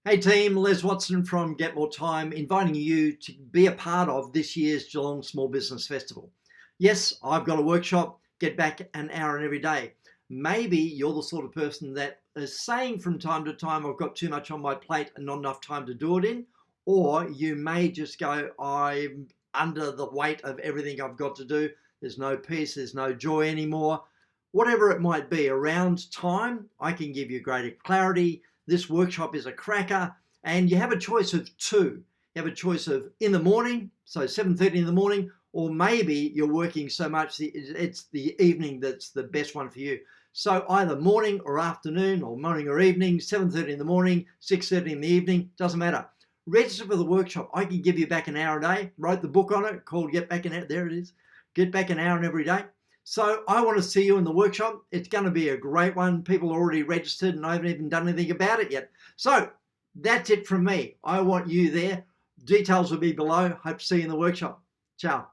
Hey team, Les Watson from Get More Time, inviting you to be a part of this year's Geelong Small Business Festival. Yes, I've got a workshop, get back an hour in every day. Maybe you're the sort of person that is saying from time to time, I've got too much on my plate and not enough time to do it in. Or you may just go, I'm under the weight of everything I've got to do. There's no peace, there's no joy anymore. Whatever it might be, around time, I can give you greater clarity. This workshop is a cracker, and you have a choice of two. You have a choice of in the morning, so 7:30 in the morning, or maybe you're working so much it's the evening that's the best one for you. So either morning or afternoon, or morning or evening, 7:30 in the morning, 6:30 in the evening, doesn't matter. Register for the workshop. I can give you back an hour a day. Wrote the book on it called Get Back an Hour. There it is. Get Back an Hour in every day. So I want to see you in the workshop. It's going to be a great one. People are already registered and I haven't even done anything about it yet. So that's it from me. I want you there. Details will be below. Hope to see you in the workshop. Ciao.